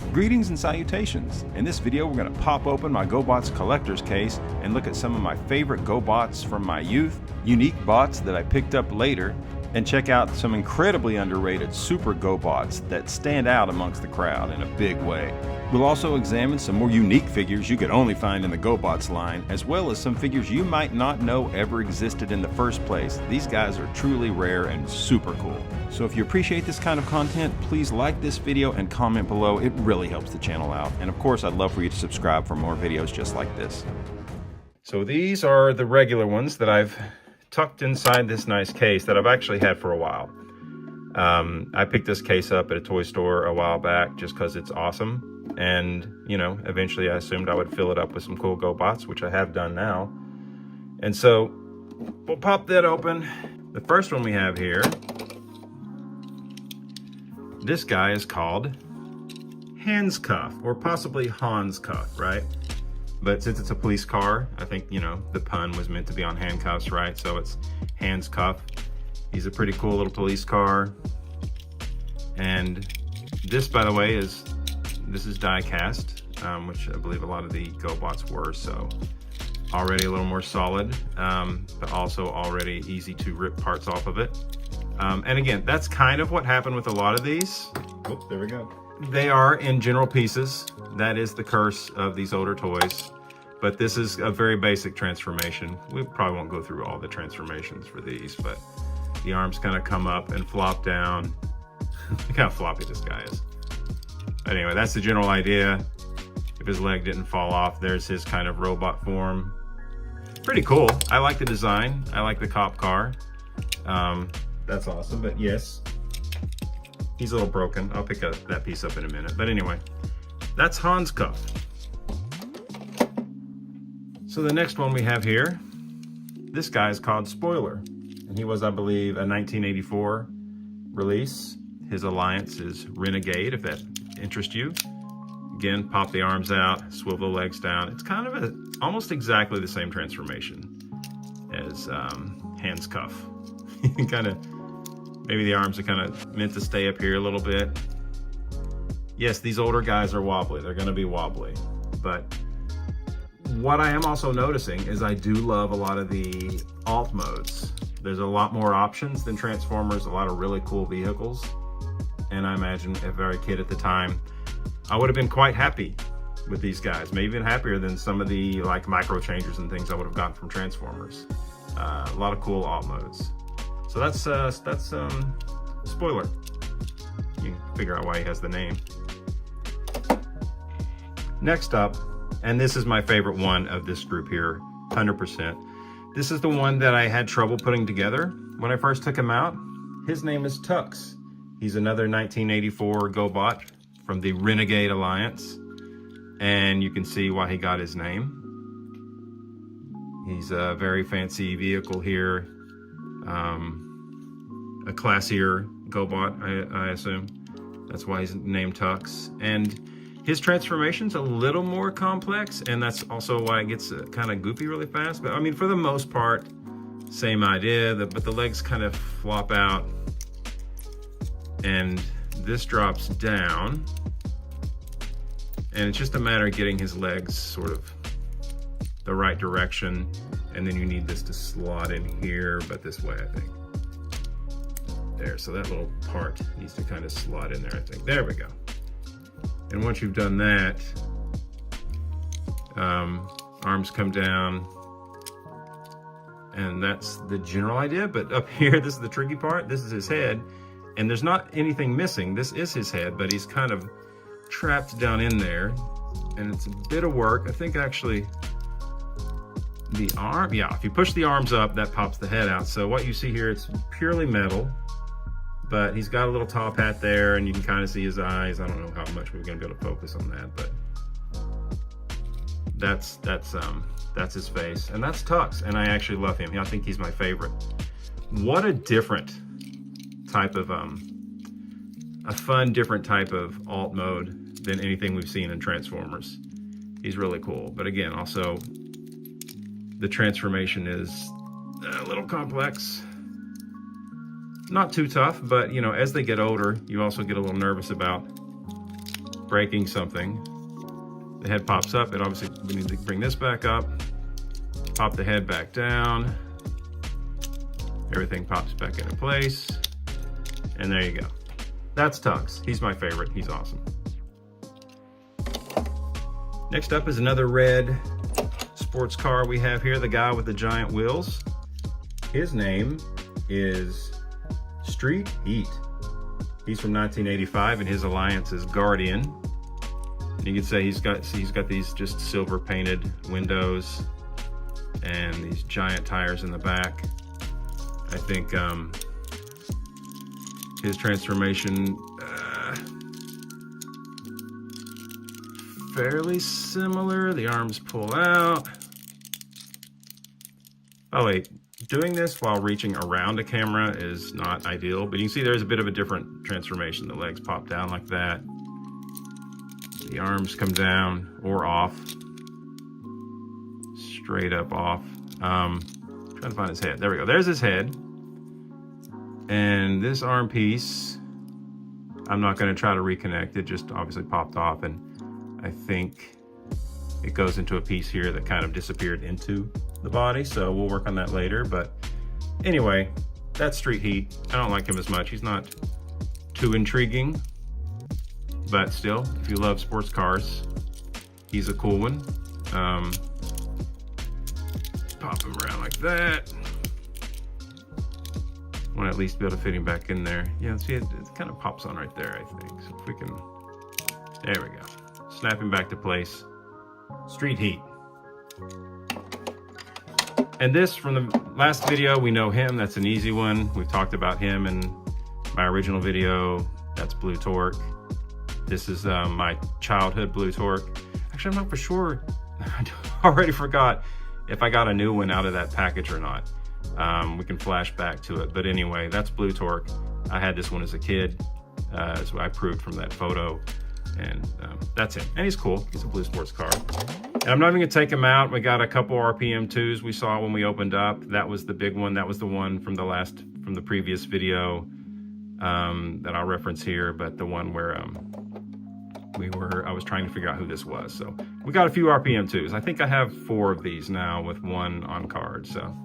Greetings and salutations. In this video we're going to pop open my GoBots collector's case and look at some of my favorite GoBots from my youth, unique bots that I picked up later, and check out some incredibly underrated Super GoBots that stand out amongst the crowd in a big way. We'll also examine some more unique figures you could only find in the GoBots line, as well as some figures you might not know ever existed in the first place. These guys are truly rare and super cool. So if you appreciate this kind of content, please like this video and comment below. It really helps the channel out. And of course, I'd love for you to subscribe for more videos just like this. So these are the regular ones that I've tucked inside this nice case that I've actually had for a while. I picked this case up at a toy store a while back just because it's awesome. And, you know, eventually I assumed I would fill it up with some cool GoBots, which I have done now. And so we'll pop that open. The first one we have here, this guy is called Hans Cuff, or possibly Hans Cuff, right? But since it's a police car, I think, you know, the pun was meant to be on handcuffs, right? So it's Hans Cuff. He's a pretty cool little police car. And this, by the way, this is die cast, which I believe a lot of the GoBots were. So already a little more solid, but also already easy to rip parts off of it. And again, that's kind of what happened with a lot of these. Oh, there we go. They are in general pieces. That is the curse of these older toys. But this is a very basic transformation. We probably won't go through all the transformations for these, but the arms kind of come up and flop down. Look how floppy this guy is. Anyway, that's the general idea. If his leg didn't fall off, there's his kind of robot form. Pretty cool. I like the design. I like the cop car. That's awesome, but yes, he's a little broken. I'll pick that piece up in a minute. But anyway, that's Hans Cuff. So the next one we have here, this guy is called Spoiler. And he was, I believe, a 1984 release. His alliance is Renegade, if that interests you. Again, pop the arms out, swivel the legs down. It's kind of almost exactly the same transformation as Hans Cuff. Kind of, maybe the arms are kind of meant to stay up here a little bit. Yes, these older guys are wobbly. They're going to be wobbly. But what I am also noticing is I do love a lot of the alt modes. There's a lot more options than Transformers, a lot of really cool vehicles. And I imagine if I were a kid at the time, I would have been quite happy with these guys. Maybe even happier than some of the like micro changers and things I would have gotten from Transformers. A lot of cool alt modes. So that's Spoiler. You can figure out why he has the name. Next up, and this is my favorite one of this group here, 100%. This is the one that I had trouble putting together when I first took him out. His name is Tux. He's another 1984 GoBot from the Renegade Alliance. And you can see why he got his name. He's a very fancy vehicle here. A classier GoBot, I assume. That's why he's named Tux. And his transformation's a little more complex, and that's also why it gets kind of goofy really fast. But I mean, for the most part, same idea, but the legs kind of flop out. And this drops down. And it's just a matter of getting his legs sort of the right direction. And then you need this to slot in here, but this way, I think. There, so that little part needs to kind of slot in there, I think. There we go. And once you've done that, arms come down, and that's the general idea. But up here, this is the tricky part. This is his head, and there's not anything missing. This is his head, but he's kind of trapped down in there, and it's a bit of work. I think actually the arm, yeah, if you push the arms up, that pops the head out. So what you see here, it's purely metal. But he's got a little top hat there, and you can kind of see his eyes. I don't know how much we're gonna be able to focus on that, but that's his face, and that's Tux, and I actually love him. I think he's my favorite. What a different type of a fun, different type of alt mode than anything we've seen in Transformers. He's really cool, but again, also the transformation is a little complex. Not too tough, but you know, as they get older, you also get a little nervous about breaking something. The head pops up, and obviously we need to bring this back up, pop the head back down, everything pops back into place, and there you go. That's Tugs. He's my favorite. He's awesome. Next up is another red sports car we have here, the guy with the giant wheels. His name is Street Heat. He's from 1985, and his alliance is Guardian. And you could say he's got these just silver painted windows and these giant tires in the back. I think his transformation fairly similar. The arms pull out. Oh wait, doing this while reaching around a camera is not ideal, but you can see there's a bit of a different transformation. The legs pop down like that. The arms come down or off. Straight up off. Trying to find his head. There we go. There's his head. And this arm piece, I'm not going to try to reconnect. It just obviously popped off, and I think it goes into a piece here that kind of disappeared into the body, so we'll work on that later. But anyway, that's Street Heat. I don't like him as much. He's not too intriguing, but still, if you love sports cars, he's a cool one. Pop him around like that. Want to at least be able to fit him back in there. Yeah, see, it kind of pops on right there, I think. So if we can, there we go. Snap him back to place. Street Heat. And this, from the last video, we know him. That's an easy one. We've talked about him in my original video. That's Blue Torque. This is my childhood Blue Torque. Actually, I'm not for sure. I already forgot if I got a new one out of that package or not. We can flash back to it. But anyway, that's Blue Torque. I had this one as a kid. So I proved from that photo. And that's him. And he's cool. He's a blue sports car. And I'm not even gonna take him out. We got a couple RPM 2s we saw when we opened up. That was the big one. That was the one from the previous video that I'll reference here, but the one where I was trying to figure out who this was. So we got a few RPM 2s. I think I have 4 of these now with 1 on card. So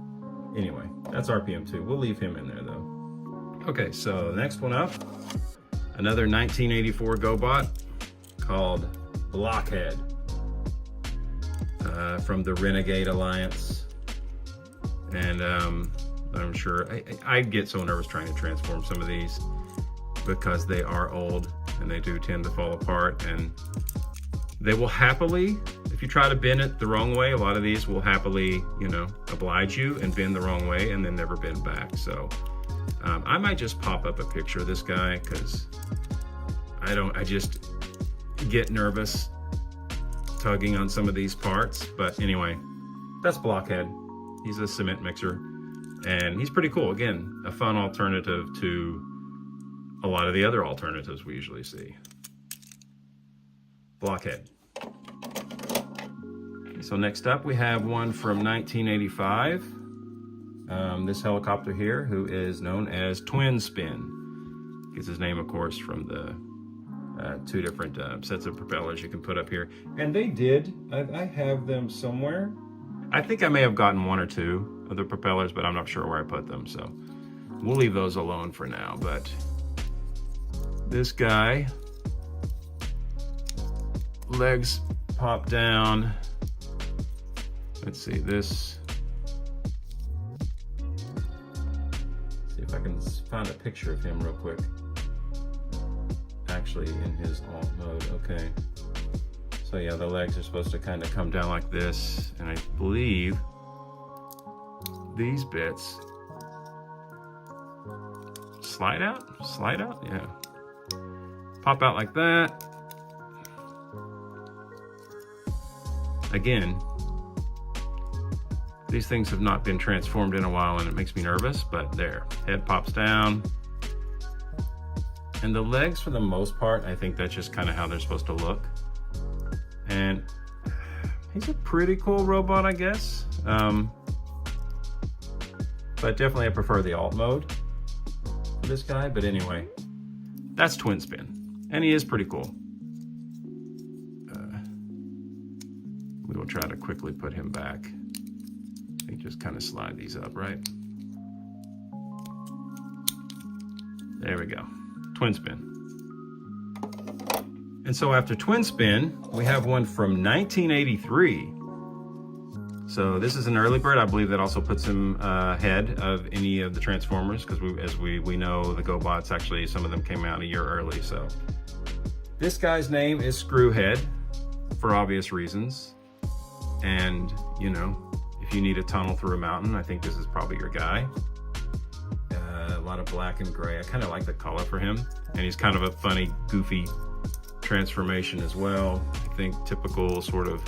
anyway, that's RPM 2. We'll leave him in there though. Okay, so the next one up, another 1984 GoBot called Blockhead from the Renegade Alliance. And I'm sure I'd get so nervous trying to transform some of these because they are old and they do tend to fall apart, and they will happily, if you try to bend it the wrong way, a lot of these will happily, you know, oblige you and bend the wrong way and then never bend back. So I might just pop up a picture of this guy because I just get nervous tugging on some of these parts. But anyway, that's Blockhead. He's a cement mixer and he's pretty cool. Again, a fun alternative to a lot of the other alternatives we usually see. Blockhead. So next up we have one from 1985. This helicopter here, who is known as Twin Spin. Gets his name, of course, from the 2 different sets of propellers you can put up here. And they did, I have them somewhere. I think I may have gotten 1 or 2 of the propellers, but I'm not sure where I put them. So we'll leave those alone for now. But this guy, legs pop down. Let's see this. See if I can find a picture of him real quick. Actually in his alt mode, okay. So yeah, the legs are supposed to kind of come down like this, and I believe these bits slide out, yeah. Pop out like that. Again, these things have not been transformed in a while and it makes me nervous, but there, head pops down. And the legs, for the most part, I think that's just kind of how they're supposed to look. And he's a pretty cool robot, I guess. But definitely I prefer the alt mode for this guy. But anyway, that's Twin Spin. And he is pretty cool. We will try to quickly put him back. I think just kind of slide these up, right? There we go. Twin spin. And so after twin spin, we have one from 1983. So this is an early bird. I believe that also puts him ahead of any of the Transformers, because as we know, the GoBots, actually, some of them came out a year early. So this guy's name is Screwhead, for obvious reasons. And, you know, if you need a tunnel through a mountain, I think this is probably your guy. A lot of black and gray. I kind of like the color for him. And he's kind of a funny, goofy transformation as well. I think typical sort of,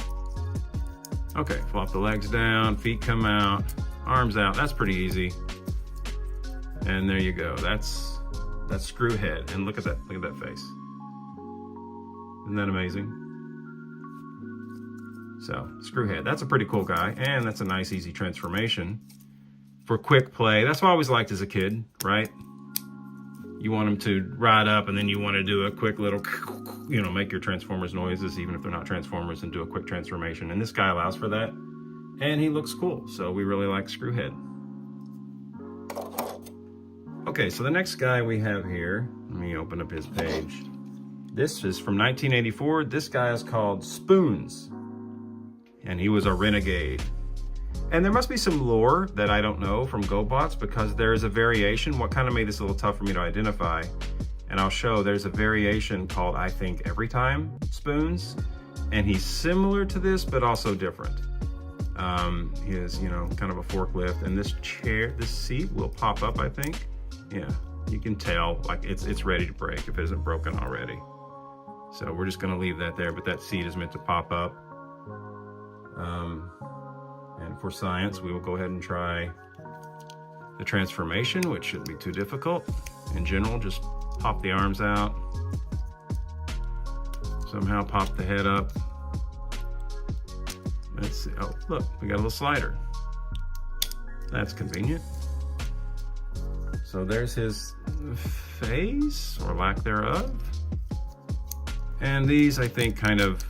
okay, flop the legs down, feet come out, arms out. That's pretty easy. And there you go. That's Screwhead. And look at that face. Isn't that amazing? So Screwhead, that's a pretty cool guy. And that's a nice, easy transformation for quick play. That's what I always liked as a kid, right? You want them to ride up and then you want to do a quick little, you know, make your Transformers noises, even if they're not Transformers, and do a quick transformation. And this guy allows for that. And he looks cool. So we really like Screwhead. Okay, so the next guy we have here, let me open up his page. This is from 1984. This guy is called Spoons. And he was a renegade. And there must be some lore that I don't know from GoBots, because there is a variation. What kind of made this a little tough for me to identify, and I'll show, there's a variation called, I think, Every Time Spoons. And he's similar to this, but also different. He is, you know, kind of a forklift, and this seat will pop up, I think. Yeah, you can tell, like it's ready to break if it isn't broken already. So we're just gonna leave that there, but that seat is meant to pop up. And for science, we will go ahead and try the transformation, which shouldn't be too difficult. In general, just pop the arms out. Somehow pop the head up. Let's see. Oh, look, we got a little slider. That's convenient. So there's his face, or lack thereof. And these, I think, kind of,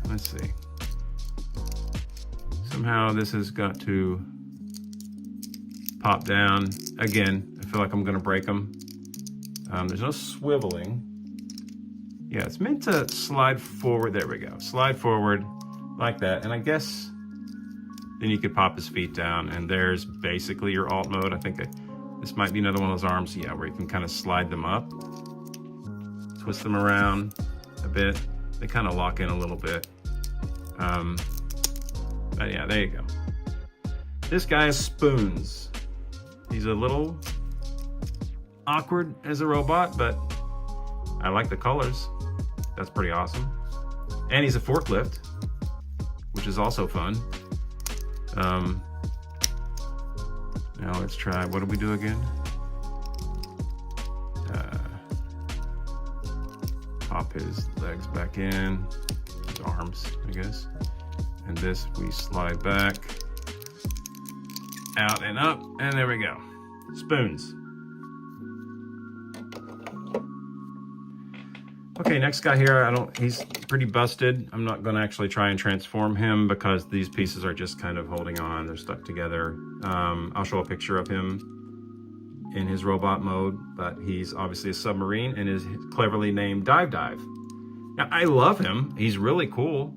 let's see. Somehow this has got to pop down. Again, I feel like I'm gonna break them. There's no swiveling. Yeah, it's meant to slide forward. There we go. Slide forward like that. And I guess then you could pop his feet down, and there's basically your alt mode. I think this might be another one of those arms, yeah, where you can kind of slide them up, twist them around a bit. They kind of lock in a little bit. But yeah, there you go. This guy is Spoons. He's a little awkward as a robot, but I like the colors. That's pretty awesome. And he's a forklift, which is also fun. Now let's try, what do we do again? Pop his legs back in, his arms, I guess. And this, we slide back, out and up, and there we go. Spoons. Okay, next guy here, he's pretty busted. I'm not gonna actually try and transform him because these pieces are just kind of holding on, they're stuck together. I'll show a picture of him in his robot mode, but he's obviously a submarine and is cleverly named Dive. Now, I love him, he's really cool.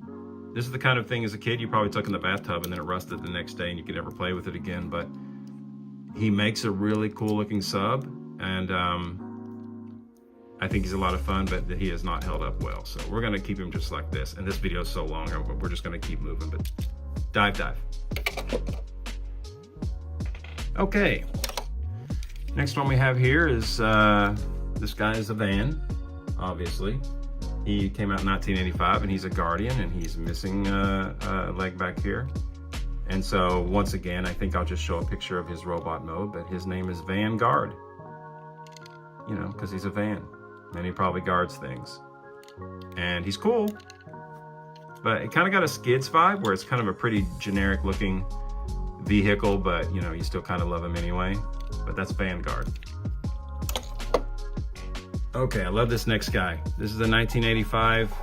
This is the kind of thing as a kid you probably took in the bathtub and then it rusted the next day and you could never play with it again, but he makes a really cool looking sub, and I think he's a lot of fun, but he has not held up well. So we're gonna keep him just like this. And this video is so long, we're just gonna keep moving, but dive. Okay, next one we have here is, this guy is a van, obviously. He came out in 1985 and he's a Guardian and he's missing a leg back here. And so once again, I think I'll just show a picture of his robot mode, but his name is Vanguard. You know, because he's a van and he probably guards things. And he's cool, but it kind of got a Skids vibe where it's kind of a pretty generic looking vehicle, but you know, you still kind of love him anyway. But that's Vanguard. Okay, I love this next guy. This is a 1985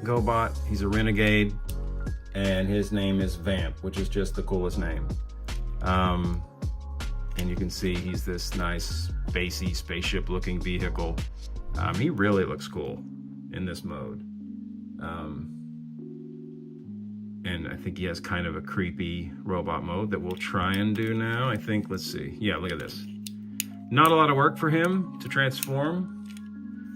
GoBot. He's a renegade. and his name is Vamp, which is just the coolest name. And you can see he's this nice spacey spaceship looking vehicle. He really looks cool in this mode. And I think he has kind of a creepy robot mode that we'll try and do now. I think, let's see. Yeah, look at this. Not a lot of work for him to transform.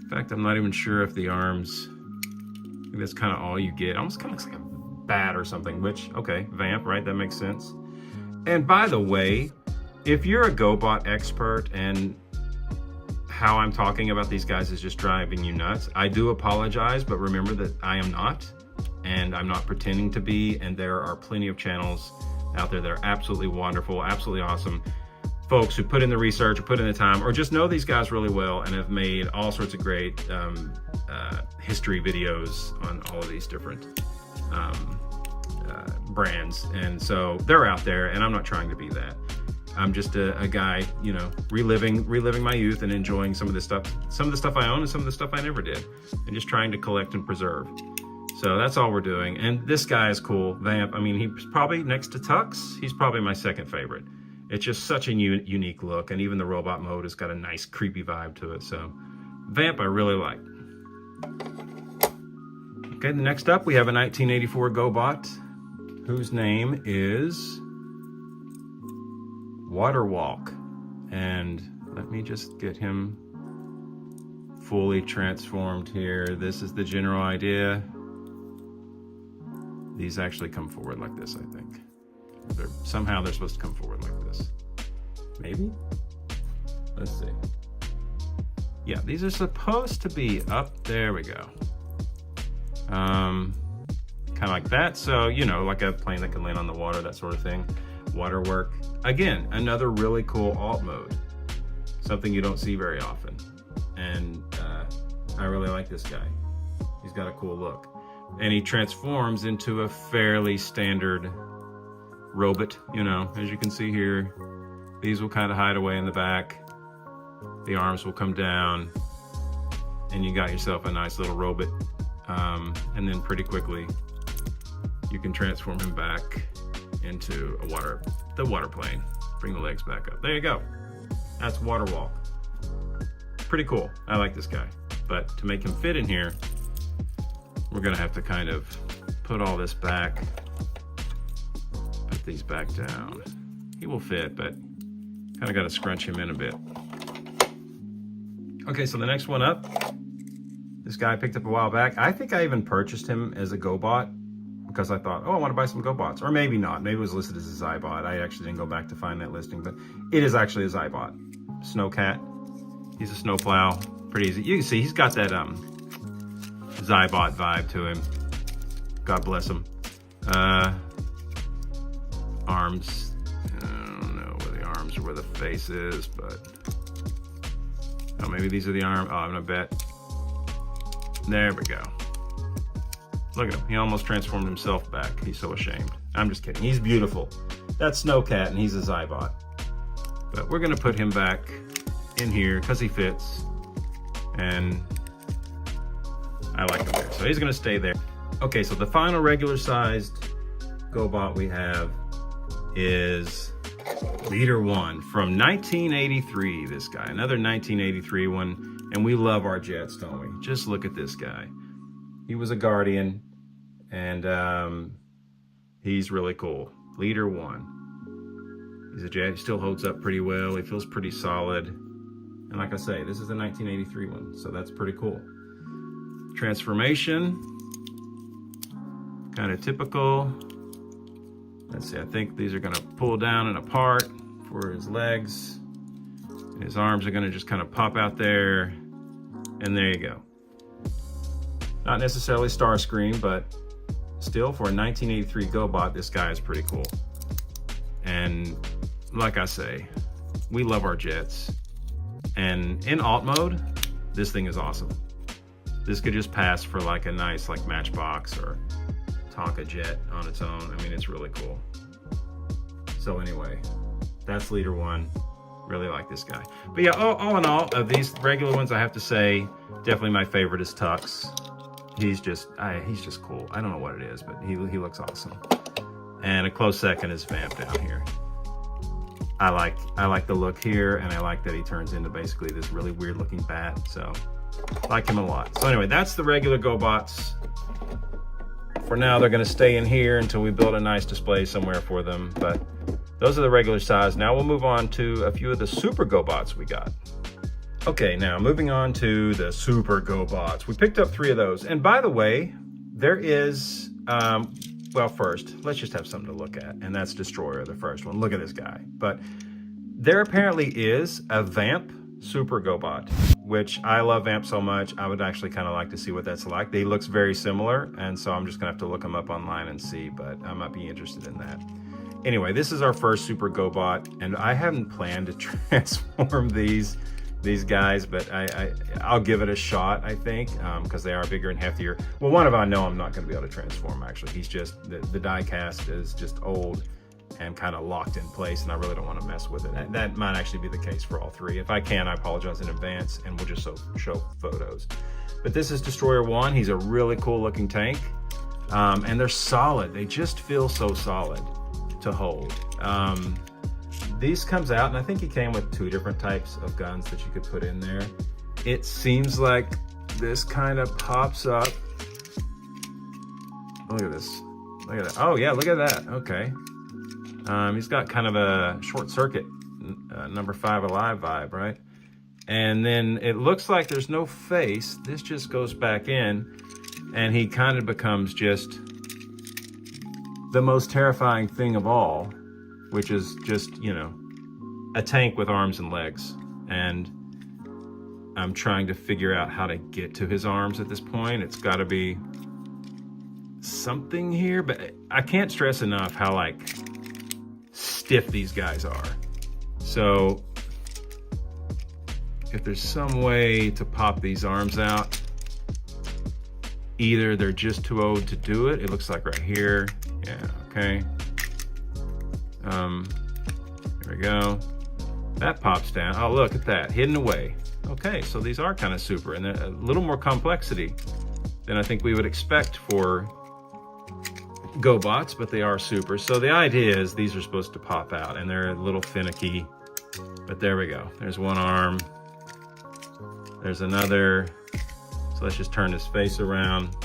In fact, I'm not even sure if the arms, I think that's kind of all you get. Almost kind of looks like a bat or something, which, okay, Vamp, right? That makes sense. And by the way, if you're a GoBot expert and how I'm talking about these guys is just driving you nuts, I do apologize, but remember that I am not, and I'm not pretending to be, and there are plenty of channels out there that are absolutely wonderful, absolutely awesome. Folks who put in the research or put in the time or just know these guys really well and have made all sorts of great history videos on all of these different brands. And so they're out there, and I'm not trying to be that. I'm just a guy, you know, reliving my youth and enjoying some of the stuff I own and some of the stuff I never did, and just trying to collect and preserve. So that's all we're doing. And this guy is cool, Vamp. I mean, he's probably next to Tux. He's probably my second favorite. It's just such a unique look, and even the robot mode has got a nice creepy vibe to it. So Vamp I really like. Okay, next up we have a 1984 GoBot whose name is Waterwalk. And let me just get him fully transformed here. This is the general idea. These actually come forward like this, I think. Somehow they're supposed to come forward like this. Maybe? Let's see. Yeah, these are supposed to be up. There we go. Kind of like that. So, you know, like a plane that can land on the water, that sort of thing. Waterwork. Again, another really cool alt mode. Something you don't see very often. And I really like this guy. He's got a cool look. And he transforms into a fairly standard robot, you know, as you can see here. These will kind of hide away in the back. The arms will come down, and you got yourself a nice little robot. And then pretty quickly, you can transform him back into the water plane. Bring the legs back up. There you go. That's Waterwalk. Pretty cool. I like this guy. But to make him fit in here, we're gonna have to kind of put all this back. Put these back down. He will fit, but kind of got to scrunch him in a bit. Okay, so the next one up, this guy I picked up a while back. I think I even purchased him as a GoBot because I thought, oh, I want to buy some GoBots. Or maybe not. Maybe it was listed as a Zybot. I actually didn't go back to find that listing, but it is actually a Zybot. Snowcat. He's a snowplow. Pretty easy. You can see he's got that Zybot vibe to him. God bless him. Arms. I don't know where the arms or where the face is, but oh, maybe these are the arms. Oh, I'm gonna bet. There we go. Look at him. He almost transformed himself back. He's so ashamed. I'm just kidding. He's beautiful. That's Snowcat, and he's a Zybot. But we're gonna put him back in here because he fits, and I like him there. So he's gonna stay there. Okay, so the final regular sized GoBot we have is Leader 1 from 1983. This guy, another 1983 one, and we love our jets, don't we? Just look at this guy. He was a Guardian, and he's really cool. Leader 1. He's a jet. He still holds up pretty well. He feels pretty solid. And like I say, this is a 1983 one, so that's pretty cool. Transformation, kind of typical. Let's see, I think these are gonna pull down and apart for his legs. His arms are gonna just kind of pop out there, and there you go. Not necessarily Starscream, but still for a 1983 GoBot, this guy is pretty cool. And like I say, we love our jets. And in alt mode, this thing is awesome. This could just pass for like a nice like Matchbox or Tonka jet on its own. I mean, it's really cool. So anyway, that's Leader 1. Really like this guy. But yeah, all in all, of these regular ones, I have to say, definitely my favorite is Tux. he's just cool. I don't know what it is, but he looks awesome. And a close second is Vamp down here. I like the look here, and I like that he turns into basically this really weird looking bat. So I like him a lot. So anyway, that's the regular GoBots. For now, they're gonna stay in here until we build a nice display somewhere for them. But those are the regular size. Now we'll move on to a few of the Super GoBots we got. Okay, now moving on to the Super GoBots. We picked up 3 of those. And by the way, there is, well, first, let's just have something to look at. And that's Destroyer, the first one. Look at this guy. But there apparently is a Vamp Super GoBot, which I love Vamp so much. I would actually kind of like to see what that's like. He looks very similar. And so I'm just gonna have to look him up online and see, but I might be interested in that. Anyway, this is our first Super GoBot. And I haven't planned to transform these guys, but I'll give it a shot, I think, because they are bigger and heftier. Well, one of them I know I'm not going to be able to transform, actually. He's just, the die cast is just old and kind of locked in place, and I really don't want to mess with it. That might actually be the case for all 3. If I can, I apologize in advance, and we'll just show photos. But this is Destroyer 1. He's a really cool looking tank, and they're solid. They just feel so solid to hold. These comes out, and I think he came with 2 different types of guns that you could put in there. It seems like this kind of pops up. Look at this. Look at that. Oh yeah, look at that. Okay. He's got kind of a short circuit number 5 alive vibe, right? And then it looks like there's no face. This just goes back in, and he kind of becomes just the most terrifying thing of all, which is just, you know, a tank with arms and legs. And I'm trying to figure out how to get to his arms at this point. It's gotta be something here, but I can't stress enough how like stiff these guys are. So if there's some way to pop these arms out, either they're just too old to do it. It looks like right here. Yeah, okay. There we go. That pops down. Oh, look at that, hidden away. Okay, so these are kind of super, and a little more complexity than I think we would expect for GoBots, but they are super. So the idea is these are supposed to pop out, and they're a little finicky, but there we go. There's one arm. There's another. So let's just turn his face around.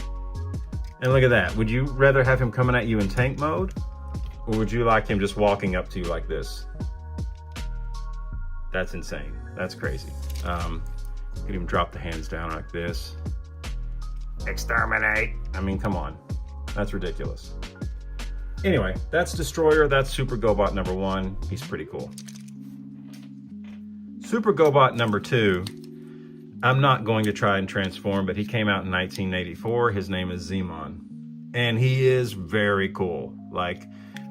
And look at that. Would you rather have him coming at you in tank mode? Or would you like him just walking up to you like this? That's insane. That's crazy. You can even drop the hands down like this. Exterminate. I mean, come on. That's ridiculous. Anyway, that's Destroyer. That's Super GoBot number 1. He's pretty cool. Super GoBot number 2. I'm not going to try and transform, but he came out in 1984. His name is Zemon. And he is very cool. Like,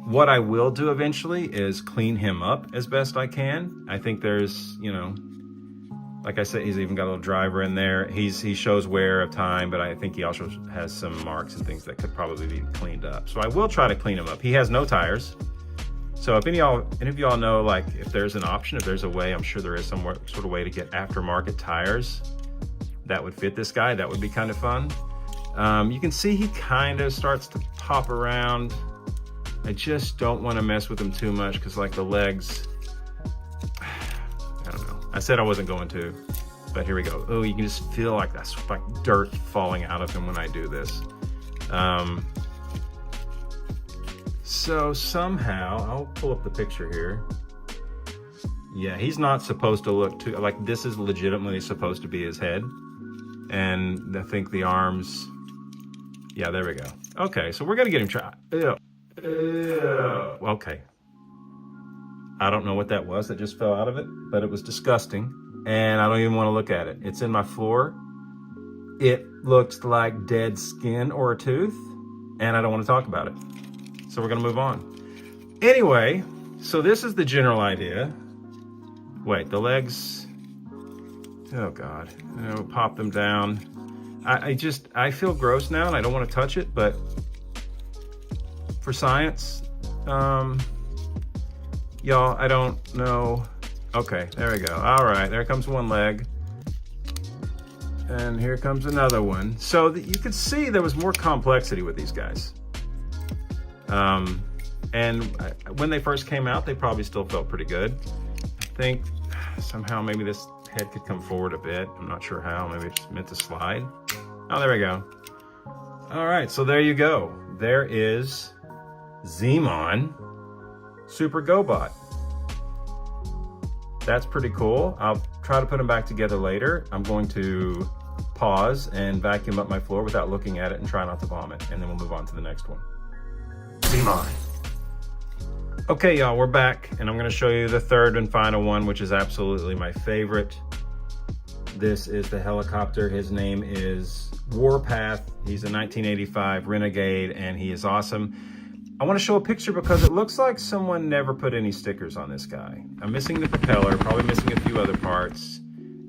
what I will do eventually is clean him up as best I can. I think there's, you know, like I said, he's even got a little driver in there. He shows wear of time, but I think he also has some marks and things that could probably be cleaned up. So I will try to clean him up. He has no tires. So if any of y'all know, like, if there's an option, if there's a way, I'm sure there is some sort of way to get aftermarket tires that would fit this guy, that would be kind of fun. You can see he kind of starts to pop around. I just don't want to mess with him too much because, like, the legs, I don't know. I said I wasn't going to, but here we go. Oh, you can just feel like that's like dirt falling out of him when I do this. So somehow, I'll pull up the picture here. Yeah, he's not supposed to look too, like, this is legitimately supposed to be his head. And I think the arms, yeah, there we go. Okay, so we're gonna get him tried. Okay. I don't know what that was that just fell out of it, but it was disgusting. And I don't even want to look at it. It's in my floor. It looks like dead skin or a tooth, and I don't want to talk about it. So we're gonna move on. Anyway, so this is the general idea. Wait, the legs, oh God, pop them down. I feel gross now and I don't want to touch it, but for science, y'all, I don't know. Okay, there we go. All right, there comes one leg. And here comes another one. So you could see there was more complexity with these guys. And when they first came out, they probably still felt pretty good. I think somehow maybe this head could come forward a bit. I'm not sure how, maybe it's meant to slide. Oh, there we go. All right, so there you go. There is Zemon Super GoBot. That's pretty cool. I'll try to put them back together later. I'm going to pause and vacuum up my floor without looking at it and try not to vomit, and then we'll move on to the next one. Zemon. Okay, y'all, we're back, and I'm gonna show you the third and final one, which is absolutely my favorite. This is the helicopter. His name is Warpath. He's a 1985 Renegade, and he is awesome. I want to show a picture because it looks like someone never put any stickers on this guy. I'm missing the propeller, probably missing a few other parts,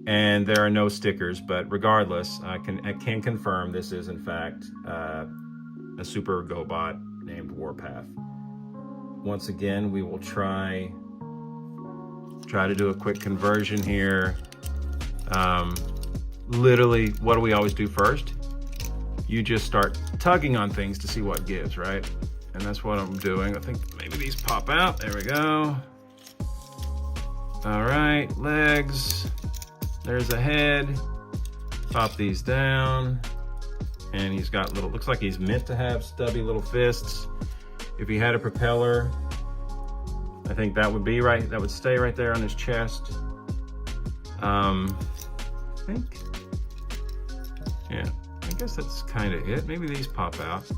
and there are no stickers, but regardless, I can confirm this is in fact a Super GoBot named Warpath. Once again, we will try to do a quick conversion here. Literally, what do we always do first? You just start tugging on things to see what gives, right? And that's what I'm doing. I think maybe these pop out. There we go. All right, legs. There's a head. Pop these down. And he's got little, looks like he's meant to have stubby little fists. If he had a propeller, I think that would be right. That would stay right there on his chest. I think, yeah, I guess that's kind of it. Maybe these pop out to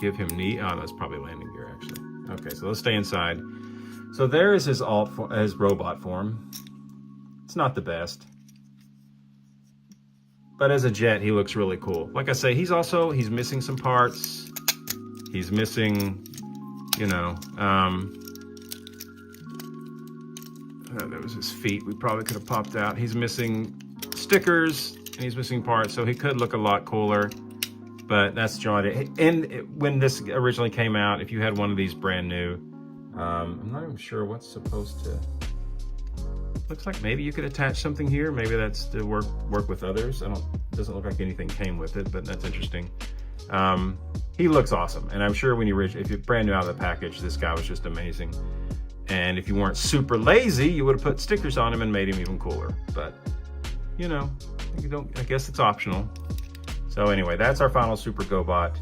give him knee. Oh, that's probably landing gear actually. Okay, so let's stay inside. So there is his his robot form. It's not the best, but as a jet, he looks really cool. Like I say, he's missing some parts. He's missing, you know, that was his feet. We probably could have popped out. He's missing stickers and he's missing parts, so he could look a lot cooler, but that's John. And when this originally came out, if you had one of these brand new, I'm not even sure what's supposed to, looks like maybe you could attach something here. Maybe that's to work with others. Doesn't look like anything came with it, but that's interesting. He looks awesome, and I'm sure when if you're brand new out of the package, this guy was just amazing. And if you weren't super lazy, you would have put stickers on him and made him even cooler. But you know, I guess it's optional. So anyway, that's our final Super GoBot.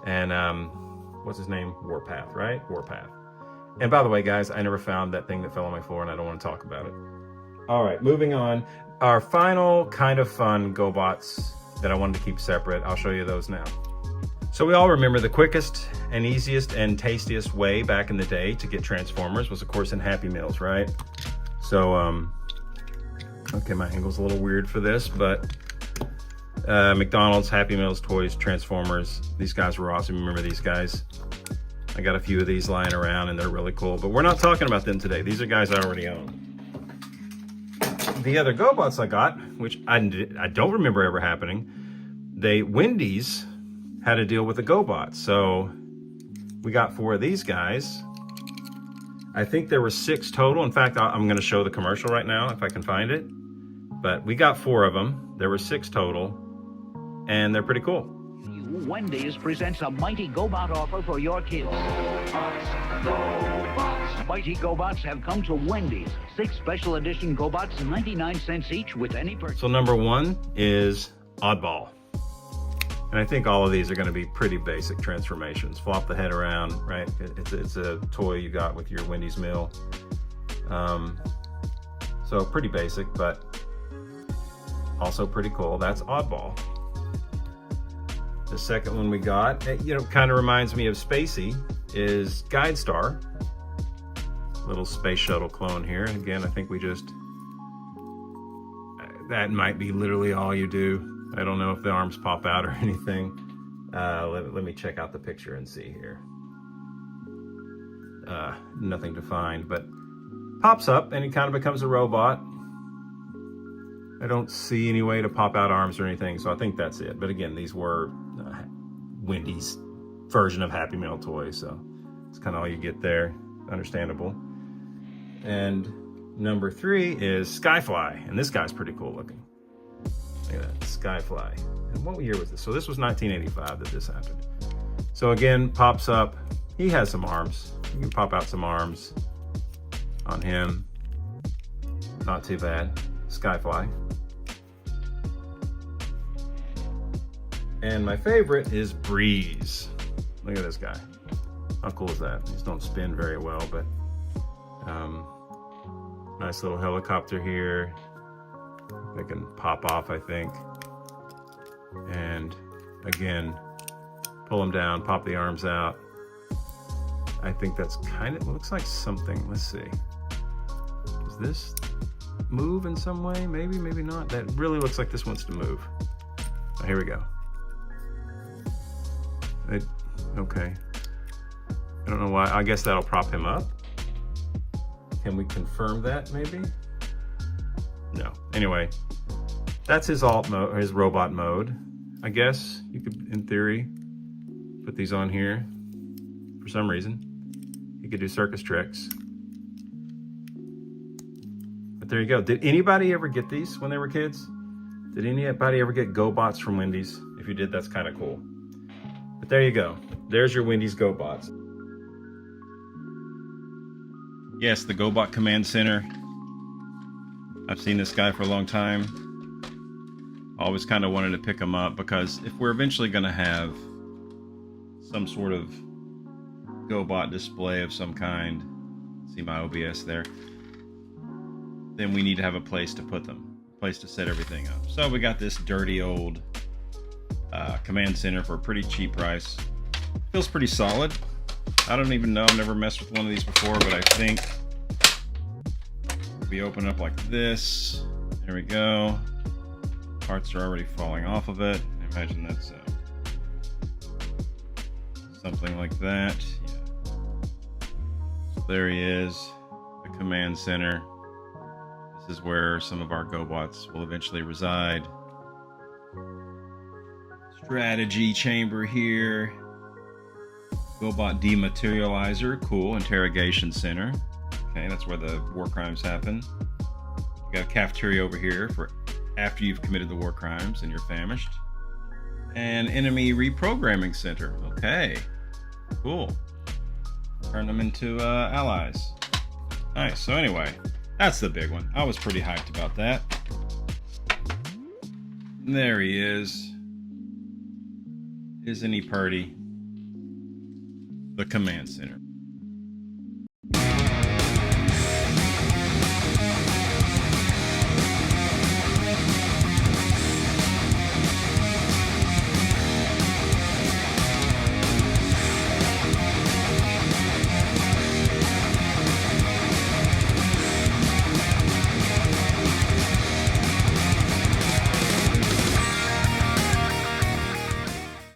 And what's his name? Warpath, right? Warpath. And by the way, guys, I never found that thing that fell on my floor, and I don't want to talk about it. All right, moving on. Our final kind of fun GoBots that I wanted to keep separate. I'll show you those now. So we all remember the quickest and easiest and tastiest way back in the day to get Transformers was, of course, in Happy Meals, right? So, okay, my angle's a little weird for this, but McDonald's, Happy Meals, toys, Transformers, these guys were awesome. Remember these guys? I got a few of these lying around and they're really cool, but we're not talking about them today. These are guys I already own. The other GoBots I got, which I don't remember ever happening, Wendy's had to deal with the GoBots. So we got 4 of these guys. I think there were 6 total. In fact, I'm gonna show the commercial right now if I can find it. But we got 4 of them. There were 6 total, and they're pretty cool. Wendy's presents a Mighty GoBot offer for your kids. Mighty GoBots have come to Wendy's. 6 special edition GoBots, 99 cents each with any purchase. So number 1 is Oddball. And I think all of these are going to be pretty basic transformations. Flop the head around, right? It's a toy you got with your Wendy's meal. So pretty basic, but also pretty cool. That's Oddball. The second one we got, you know, kind of reminds me of Spacey, is Guide Star. Little space shuttle clone here. And again, I think that might be literally all you do. I don't know if the arms pop out or anything. Let me check out the picture and see here. Nothing to find, but pops up and he kind of becomes a robot. I don't see any way to pop out arms or anything, so I think that's it. But again, these were Wendy's version of Happy Meal toys, so it's kind of all you get there. Understandable. And number 3 is Skyfly, and this guy's pretty cool looking. Look at that, Skyfly. And what year was this? So this was 1985 that this happened. So again, pops up. He has some arms. You can pop out some arms on him. Not too bad. Skyfly. And my favorite is Breeze. Look at this guy. How cool is that? These don't spin very well, but nice little helicopter here. They can pop off, I think. And again, pull them down, pop the arms out. I think that's kind of, looks like something. Let's see. Does this move in some way? Maybe, maybe not. That really looks like this wants to move. Oh, here we go. Okay. I don't know why. I guess that'll prop him up. Can we confirm that maybe? No. Anyway, that's his alt mode, his robot mode. I guess you could, in theory, put these on here for some reason. You could do circus tricks. But there you go. Did anybody ever get these when they were kids? Did anybody ever get GoBots from Wendy's? If you did, that's kind of cool. But there you go. There's your Wendy's GoBots. Yes, the GoBot Command Center. I've seen this guy for a long time. Always kind of wanted to pick him up because if we're eventually going to have some sort of GoBot display of some kind, see my OBS there, then we need to have a place to put them, a place to set everything up. So we got this dirty old command center for a pretty cheap price. Feels pretty solid. I don't even know, I've never messed with one of these before, but I think we open up like this. There we go. Parts are already falling off of it. I imagine that's something like that. Yeah. So there he is, the command center. This is where some of our GoBots will eventually reside. Strategy chamber here. GoBot dematerializer, cool. Interrogation center. Okay, that's where the war crimes happen. You got a cafeteria over here for after you've committed the war crimes and you're famished. And enemy reprogramming center. Okay, cool. Turn them into allies. Nice. So anyway, that's the big one. I was pretty hyped about that. And there he is. Isn't he purty? The command center.